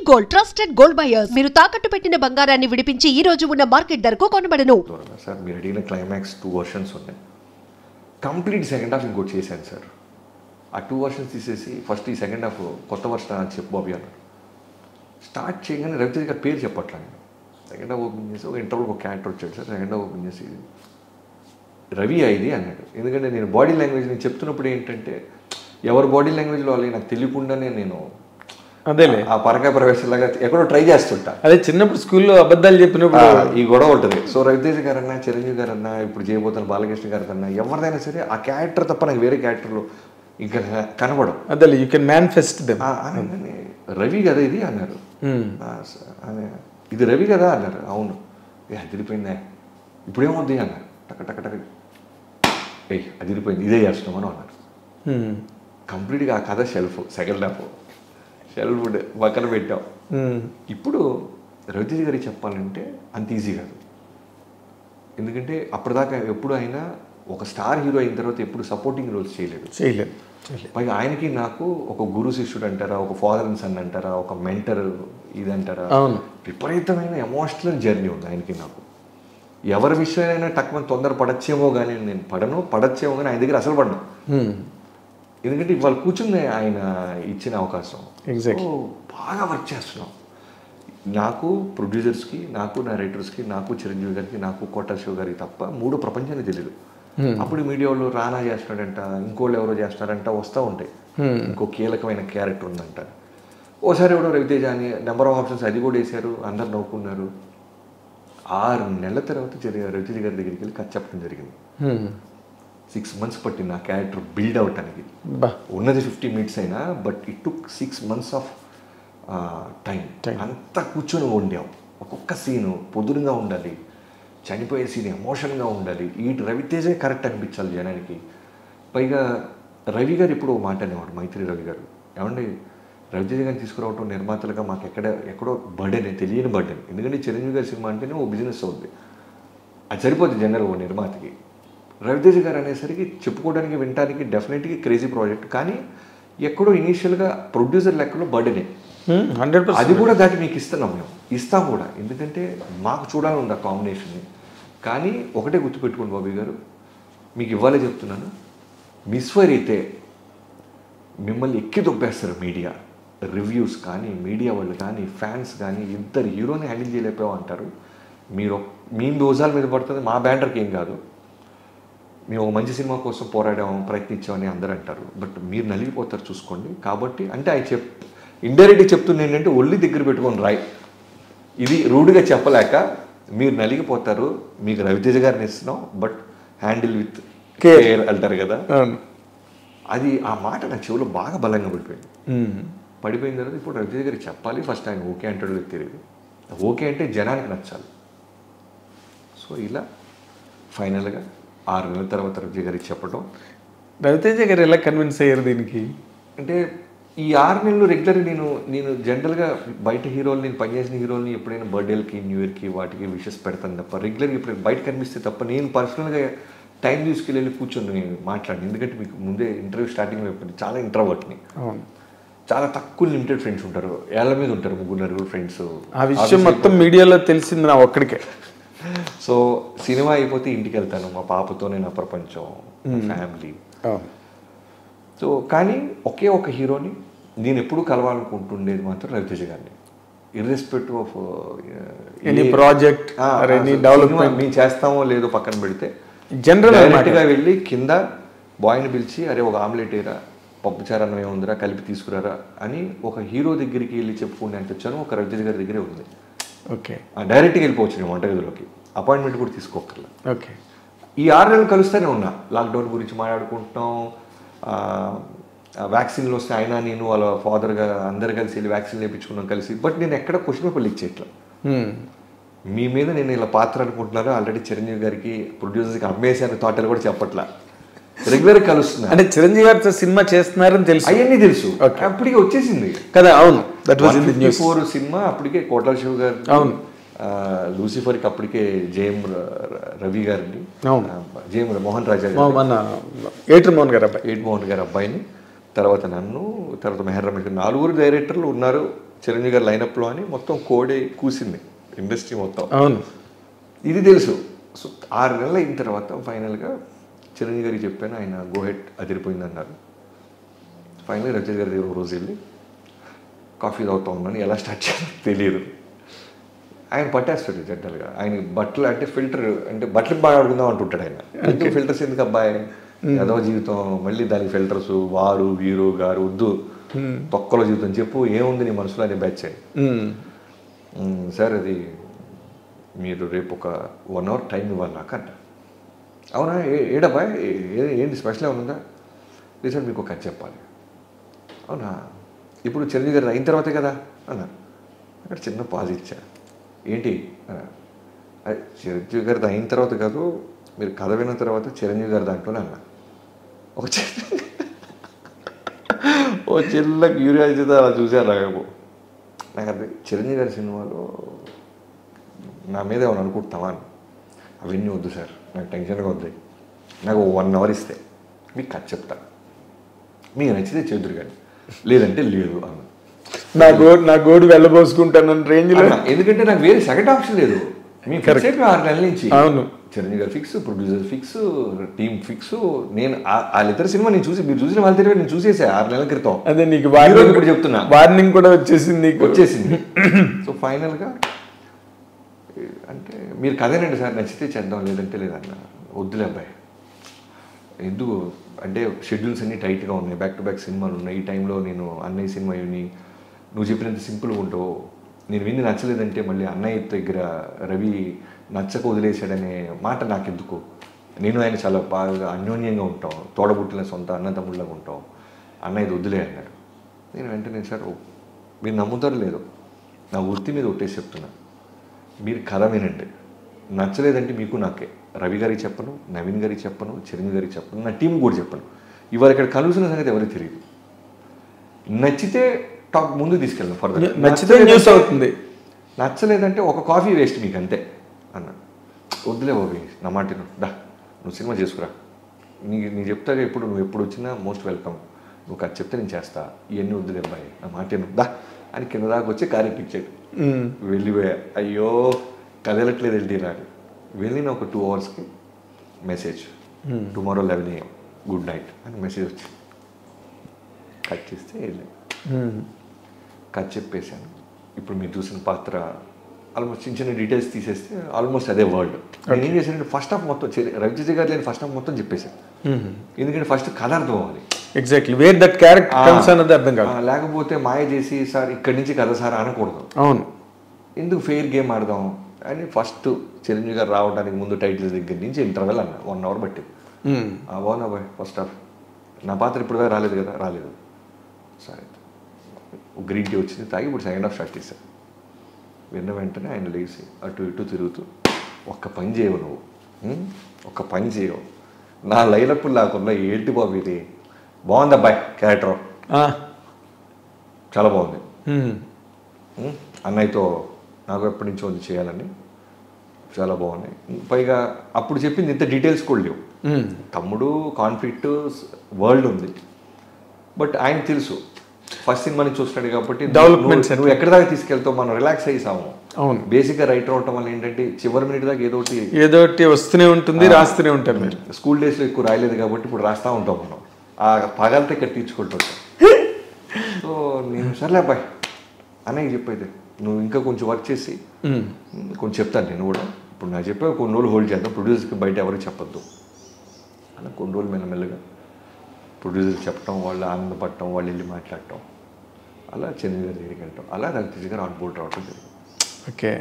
Gold trusted gold buyers. మీరు తాకట్టు పెట్టిన బంగారాన్ని విడిపించి ఈ రోజు ఉన్న మార్కెట్ ధరకు కొనబడను. సార్ మీరు అడిగిన క్లైమాక్స్ 2 వర్షన్స్ ఉన్నాయి. కంప్లీట్ సెకండ్ హాఫ్ ఇంకోటి చేశాను సార్. ఆ 2 వర్షన్స్ తీసేసి ఫస్ట్ ఈ సెకండ్ హాఫ్ కొత్త వర్షన్ అని చెప్పు బాబీ అన్నారు. స్టార్ట్ చేయగానే రవితేజ గారి పేరు చెప్పట్లా. నేను సెకండ్ హాఫ్ ఓపెన్ చేసి ఒక ఇంటర్వ్యూకి ఒక క్యారెక్టర్ వచ్చాడు సార్. సెకండ్ హాఫ్ ఓపెన్ చేసి రవి ఇది అన్నాడు. ఎందుకంటే నేను బాడీ లాంగ్వేజ్ నేను చెప్తున్నప్పుడు ఏంటంటే ఎవరి బాడీ లాంగ్వేజ్లో వాళ్ళకి నాకు తెలియకుండానే నేను అదేలే ఆ పరకాయ ప్రవేశంలాగా ఎక్కడో ట్రై చేస్తుంటా. అదే చిన్నప్పుడు స్కూల్లో అబద్ధాలు చెప్పినప్పుడు ఈ గొడవ ఉంటుంది. సో రవితేజ గారన్నా, చిరంజీవి గారన్నా, ఇప్పుడు చేయబోతున్న బాలకృష్ణ గారన్నా, ఎవరిదైనా సరే ఆ క్యారెక్టర్ తప్ప నాకు వేరే క్యారెక్టర్లు ఇంకా కనబడం. అదే you can manifest them. Ravi కదా ఇది అన్నారు. ఇది రవి కదా అన్నారు. అవును అదిరిపోయిందే, ఇప్పుడేమవుద్ది అన్నారు. టక టక టక అదిరిపోయింది, ఇదే చేస్తున్నామని అన్నారు. కంప్లీట్గా ఆ కథ షెల్ఫ్, సెకండ్ హాఫ్ షెల్ఫ్ పక్కన పెట్టాం. ఇప్పుడు రవితేజ గారికి చెప్పాలంటే అంత ఈజీ కాదు. ఎందుకంటే అప్పటిదాకా ఎప్పుడు అయినా ఒక స్టార్ హీరో అయిన తర్వాత ఎప్పుడు సపోర్టింగ్ రోల్స్ చేయలేదు. పైగా ఆయనకి నాకు ఒక గురు శిష్యుడు అంటారా, ఒక ఫాదర్ అండ్ సన్ అంటారా, ఒక మెంటర్ ఇది అంటారా, విపరీతమైన ఎమోషనల్ జర్నీ ఉంది ఆయనకి నాకు. ఎవరి విషయమైనా టక్మని తొందర పడచ్చేమో కానీ నేను పడచ్చేమో కానీ ఆయన దగ్గర అసలు పడను. ఎందుకంటే ఇవాళ కూర్చుని ఆయన ఇచ్చిన అవకాశం బాగా వర్క్ చేస్తున్నాం. నాకు ప్రొడ్యూసర్స్కి, నాకు నా రైటర్స్కి, నాకు చిరంజీవి గారికి, నాకు కోట శివ గారికి తప్ప 3 ప్రపంచాన్ని తెలియదు. అప్పుడు మీడియా వాళ్ళు రానా చేస్తున్నాడంట, ఇంకోళ్ళు ఎవరో చేస్తున్నారంట వస్తూ ఉంటాయి. ఇంకో కీలకమైన క్యారెక్టర్ ఉందంట. ఓసారి ఎవడో రవితేజ అని నెంబర్ ఆఫ్ ఆప్షన్స్ అది కూడా వేశారు, అందరు నవ్వుకున్నారు. 6 నెలల తర్వాత రవితేజ గారి దగ్గరికి వెళ్ళి కథ చెప్పడం జరిగింది. 6 months పట్టింది ఆ క్యారెక్టర్ బిల్డ్ అవటానికి. ఉన్నది 50 minutes అయినా but it took 6 months of time. అంతా కూర్చొని వండాం. ఒక్కొక్క సీను పొదురుగా ఉండాలి, చనిపోయే సీన్ ఎమోషన్గా ఉండాలి. ఈ రవితేజే కరెక్ట్ అనిపించాలి జనానికి. పైగా రవి గారు ఇప్పుడు మాట అనేవాడు, మైత్రి రవి గారు, ఏమండి రవితేజ గారిని తీసుకురావటం నిర్మాతలుగా మాకు ఎక్కడో బర్డెన్, తెలియని బర్డెన్. ఎందుకంటే చిరంజీవి గారి సినిమా అంటేనే ఓ బిజినెస్ అవుద్ది, అది సరిపోద్ది జనరల్ ఓ నిర్మాతకి. రవితేజ గారు అనేసరికి చెప్పుకోవడానికి వినడానికి డెఫినెట్గా క్రేజీ ప్రాజెక్ట్, కానీ ఎక్కడో ఇనీషియల్గా ప్రొడ్యూసర్ లెక్కలో బర్డెనే. 100%. అది కూడా దాటి మీకు ఇస్తున్నాం, మేము ఇస్తాం కూడా. ఎందుకంటే మాకు చూడాలని ఉంది ఆ కాంబినేషన్ని. కానీ ఒకటే గుర్తుపెట్టుకోండి బాబీ గారు, మీకు ఇవ్వాలే చెప్తున్నాను, మిస్ఫైర్ అయితే మిమ్మల్ని ఎక్కి దొబ్బేస్తారు మీడియా. రివ్యూస్ కానీ, మీడియా వాళ్ళు కానీ, ఫ్యాన్స్ కానీ, ఇద్దరు హీరోని హ్యాండిల్ చేయలేకపోయావు అంటారు. మీ దోజాల మీద పడుతుంది, మా బ్యానర్కి ఏం కాదు. మేము ఒక మంచి సినిమా కోసం పోరాడాము, ప్రయత్నించామని అందరూ అంటారు. బట్ మీరు నలిగిపోతారు చూసుకోండి. కాబట్టి అంటే ఆయన ఇండైరెక్ట్గా చెప్తుంది ఏంటంటే ఒళ్ళి దగ్గర పెట్టుకొని రాయి, ఇది రూడ్గా చెప్పలేక మీరు నలిగిపోతారు. మీకు రవితేజ గారిని ఇస్తున్నాం, బట్ హ్యాండిల్ విత్ కేర్ అంటారు కదా, అది ఆ మాట నా చెవులో బాగా బలంగా పడిపోయిన తర్వాత ఇప్పుడు రవితేజ గారికి చెప్పాలి. ఫస్ట్ ఆయన ఓకే అంటాడు తెలియదు, ఓకే అంటే జనానికి నచ్చాలి. సో ఇలా ఫైనల్గా 6 నెలల తర్వాత రవితేజ గారికి చెప్పడం. రవితేజ గారు ఎలా కన్విన్స్ అయ్యారు దీనికి? అంటే ఈ 6 నెలలు రెగ్యులర్గా నేను జనరల్గా బయట హీరోలు, నేను పనిచేసిన హీరోల్ని ఎప్పుడైనా బర్త్డేలకి, న్యూ ఇయర్కి వాటికి విషెస్ పెడతాను తప్ప, రెగ్యులర్గా ఎప్పుడైనా బయట కనిపిస్తే తప్ప నేను పర్సనల్గా టైం తీసుకెళ్ళి కూర్చొని నేను మాట్లాడిన. ఎందుకంటే మీకు ముందే ఇంటర్వ్యూ స్టార్టింగ్లో చెప్పింది, చాలా ఇంట్రోవర్ట్ని, చాలా తక్కువ లిమిటెడ్ ఫ్రెండ్స్ ఉంటారు, ఏళ్ళ మీద ఉంటారు, 3-4 ఫ్రెండ్స్. ఆ విషయం మొత్తం మీడియాలో తెలిసింది నా ఒక్కడికే. సో సినిమా అయిపోతే ఇంటికి వెళ్తాను, మా పాపతోనే నా ప్రపంచం, ఫ్యామిలీ. సో కానీ ఒకే ఒక హీరోని నేను ఎప్పుడు కలవాలనుకుంటుండేది మాత్రం రవితేజ గారిని. Irrespective of any project, any development మేము చేస్తామో లేదో పక్కన పెడితే, జనరల్గా వెళ్ళి కింద బాయ్ని పిలిచి అరే ఒక ఆమ్లెట్ ఏరా, పప్పుచారు అన్నం ఏముందిరా కలిపి తీసుకురారా అని ఒక హీరో దగ్గరికి వెళ్ళి చెప్పుకుని అంటే వచ్చాను. ఒక రవితేజ గారి దగ్గరే ఉంది. ఓకే, డైరెక్ట్గా వెళ్ళిపోవచ్చు నేను వంటగదిలోకి, అపాయింట్మెంట్ కూడా తీసుకోకర్లా. ఓకే, ఈ 6 నెలలు కలుస్తూనే ఉన్నా. లాక్డౌన్ గురించి మాట్లాడుకుంటున్నాం, వ్యాక్సిన్లు వస్తే ఆయన నేను వాళ్ళ ఫాదర్గా అందరు కలిసి వెళ్ళి వ్యాక్సిన్ వేయించుకున్నాం కలిసి. బట్ నేను ఎక్కడ క్వశ్చన్ పేపర్ లీక్ చేయట్లా. మీ మీద నేను ఇలా పాత్ర అనుకుంటున్నాను, ఆల్రెడీ చిరంజీవి గారికి ప్రొడ్యూసర్స్కి అమ్మేసాను థాట్ కూడా చెప్పట్లా, రెగ్యులర్గా కలుస్తున్నా. అంటే చిరంజీవి గారితో సినిమా చేస్తున్నారని తెలుసు, అవన్నీ తెలుసు, అప్పటికే వచ్చేసింది కదా. అవును, 154 సినిమా అప్పటికే కోట్ల శివ గారు, అవును, లూసిఫర్కి అప్పటికే జేఎం రవి గారిని, జేఎం మోహన్ రాజా గారు, ఏటు మోహన్ గారు అబ్బాయిని, తర్వాత నన్ను, తర్వాత మెహర్ రమేష్ గారు, 4 డైరెక్టర్లు ఉన్నారు. చిరంజీవి గారి లైనప్లో అని మొత్తం కోడే కూసింది ఇండస్ట్రీ మొత్తం. అవును, ఇది తెలుసు. సో 6 నెలలు అయిన తర్వాత ఫైనల్గా చిరంజీవి గారికి చెప్పాను, ఆయన గోహెడ్ అదిరిపోయింది అన్నారు. ఫైనల్గా రవితేజ గారి దగ్గర ఒక రోజు వెళ్ళి కాఫీ తాగుతూ ఉన్నాను, ఎలా స్టార్ట్ చేయాలో తెలియదు. ఆయన పట్టేస్తాడు జనరల్గా. ఆయన బట్టలు అంటే ఫిల్టర్ అంటే బట్టలు బాగా ఆడుకుందాం అంటుంటాడు ఆయన. ఎందుకు ఫిల్టర్స్ ఎందుకు అబ్బాయి, ఏదో జీవితం మళ్ళీ దానికి ఫిల్టర్స్ వారు వీరు గారు వద్దు, తొక్కలో జీవితం చెప్పు ఏముంది నీ మనసులో అని బ్యాచ్ అయ్యి. సార్ అది మీరు రేపు ఒక 1 hour టైం ఇవ్వాలి నాకు అంట. అవునా ఏడబ్బా ఏంటి స్పెషల్ ఏమైనా ఉందా? లేదు సార్ మీకు ఒక కథ చెప్పాలి. అవునా ఇప్పుడు చిరంజీవి గారు అయిన తర్వాతే కదా అన్న. అక్కడ చిన్న పాజ్ ఇచ్చా. ఏంటి చిరంజీవి గారిది అయిన తర్వాత కాదు, మీరు కథ విన్న తర్వాత చిరంజీవి గారి దాంట్లోనే అన్న. ఓ చిన్న క్యూరియాసిటీతో అలా చూశారు నాకు. నాకు అది చిరంజీవి గారి సినిమాలో నా మీద ఏమైనా అనుకుంటావా అని. అవన్నీ వద్దు సార్, నాకు టెన్షన్గా వద్దాయి. నాకు 1 hour ఇస్తే మీకు కథ చెప్తా, మీకు నచ్చితే చేదురు కానీ లేదంటే లేదు అన్న. నా గోడు వెళ్ళబోసుకుంటాను రేంజ్లో. ఎందుకంటే నాకు వేరే సెకండ్ ఆప్షన్ లేదు. మేము ఫిక్స్ అయిపోయి 6 నెలల నుంచి. అవును, చిరంజీవి గారు fix, producer fix, team fix. నేను వాళ్ళిద్దరు సినిమా నేను చూసి, మీరు చూసిన వాళ్ళ తెలివి నేను చూసేసా 6 నెలల క్రితం. అదే నీకు ఇప్పుడు చెప్తున్నా, వార్నింగ్ కూడా వచ్చేసింది. సో ఫైనల్గా అంటే మీరు కదేనండి సార్, నచ్చితే చేద్దాం లేదంటే లేదన్న. వద్దులే అబ్బాయి, ఎందుకు అంటే షెడ్యూల్స్ అన్నీ టైట్గా ఉన్నాయి, బ్యాక్ టు బ్యాక్ సినిమాలు ఉన్నాయి. ఈ టైంలో నేను అన్నయ్య సినిమా ఇవి నువ్వు చెప్పినంత సింపుల్గా ఉంటావు. నేను విని నచ్చలేదంటే మళ్ళీ అన్నయ్య దగ్గర రవి నచ్చక వదిలేశాడనే మాట నాకెందుకు. నేను ఆయన చాలా బాగా అన్యోన్యంగా ఉంటాం, తోడబుట్టిన సొంత అన్నతమ్ముళ్ళగా ఉంటాం. అన్నయ్యది వదిలే అన్నాడు. నేను వెంటనే సార్ మీరు నమ్ముతారు లేదు, నా వృత్తి మీద ఒట్టేసి చెప్తున్నా, మీరు కథ వినండి, నచ్చలేదంటే మీకు నాకే, రవి గారికి చెప్పను, నవీన్ గారికి చెప్పను, చిరంజీవి గారికి చెప్పను, నా టీం కూడా చెప్పను. ఇవాళ ఇక్కడ కలుసిన సంగతి ఎవరికి తెలియదు. నచ్చితే టాక్ ముందు తీసుకెళ్ళాను ఫర్దర్, నచ్చితే న్యూస్ అవుతుంది, నచ్చలేదంటే ఒక కాఫీ వేస్ట్ మీకు అంతే అన్నాడు. వద్దులే బాబీ, నా మాట దా నువ్వు సినిమా చేసుకురా, నీ చెప్తాగా ఎప్పుడు నువ్వు ఎప్పుడు వచ్చినా మోస్ట్ వెల్కమ్, నువ్వు కథ చెప్తే నేను చేస్తా, ఇవన్నీ వద్దులే అబ్బాయి నా మాట దా అని కింద దాకా వచ్చి కారీ పిచ్చాడు. వెళ్ళిపోయా. అయ్యో కదలట్లేదు వెళ్ళి నాకు. వెళ్ళిన ఒక 2 hours message, tomorrow 11 AM good night అని మెసేజ్ వచ్చింది. కట్ చేస్తే వెళ్ళాను, కథ చెప్పేశాను. ఇప్పుడు మీరు చూసిన పాత్ర ఆల్మోస్ట్ చిన్న చిన్న డీటెయిల్స్ తీసేస్తే ఆల్మోస్ట్ అదే వరల్డ్. నేను ఏం చేశానంటే ఫస్ట్ హాఫ్ మొత్తం రవితేజ గారు లేని ఫస్ట్ హాఫ్ మొత్తం చెప్పేశాను. ఎందుకంటే ఫస్ట్ కథ అర్థం అవ్వాలి. ఎగ్జాక్ట్లీ వేర్ దట్ క్యారెక్టర్ అన్నది అర్థం కాదు. లేకపోతే మాయ చేసి సార్ ఇక్కడి నుంచి కథ సార్ అనకూడదు. అవును, ఎందుకు ఫెయిర్ గేమ్ ఆడదాం అని ఫస్ట్ చిరంజీవి గారు రావడానికి ముందు టైటిల్స్ దగ్గర నుంచి ఇంటర్వెల్ అన్న 1 hour పట్టింది. బాగున్నా బాయ్ ఫస్ట్ హాఫ్, నా పాత్ర ఇప్పుడు రాలేదు కదా, రాలేదు సరే గ్రీన్ టీ వచ్చింది తాగి ఇప్పుడు సెకండ్ హాఫ్ స్టార్ట్ చేశాను. విన్న వెంటనే ఆయన లేచి అటు ఇటు తిరుగుతూ ఒక్క పని చేయవు నువ్వు, ఒక్క పని చేయవు, నా లైనప్పుడు లేకుండా ఏంటి బాబు ఇది, బాగుంది అబ్బాయి క్యారెక్టర్ చాలా బాగుంది, అన్నయ్యతో నాకు ఎప్పటి నుంచో ఉంది చేయాలని, చాలా బాగున్నాయి. పైగా అప్పుడు చెప్పింది ఇంత డీటెయిల్స్ కూడా లేవు. తమ్ముడు కాన్ఫ్లిక్ట్ వరల్డ్ ఉంది, బట్ ఆయన తెలుసు ఫస్ట్ సినిమా నుంచి చూస్తాడు కాబట్టి డెవలప్మెంట్ నువ్వు ఎక్కడి దాకా తీసుకెళ్తావు, మనం రిలాక్స్ అయ్యాము. అవును, బేసిక్గా రైటర్ అవటం వల్ల ఏంటంటే చివరి మినిట్ దాకా ఏదో వస్తూనే ఉంటుంది, రాస్తూనే ఉంటాం. మీరు స్కూల్ డేస్లో ఎక్కువ రాయలేదు కాబట్టి ఇప్పుడు రాస్తూ ఉంటాం మనం, ఆ పగలతో ఇక్కడ తీర్చుకుంటుంటాం. సో నేను సర్లే అబ్బాయి అన్నయ్య చెప్పైతే నువ్వు ఇంకా కొంచెం వర్క్ చేసి కొంచెం చెప్తాను నేను కూడా, ఇప్పుడు నాకు చెప్పే కొన్ని రోజులు హోల్డ్ చేద్దాం, ప్రొడ్యూసర్కి బయట ఎవరికి చెప్పొద్దు అలా కొన్ని రోజులు మెల్లమెల్లగా ప్రొడ్యూసర్కి చెప్పడం, వాళ్ళు ఆనందపడటం, వాళ్ళు వెళ్ళి మాట్లాడటం, అలా చిరంజీవి గారి దగ్గరికి వెళ్ళటం, అలా రవితేజ గారు ఆన్ బోర్డ్ రావడం జరిగింది. ఓకే.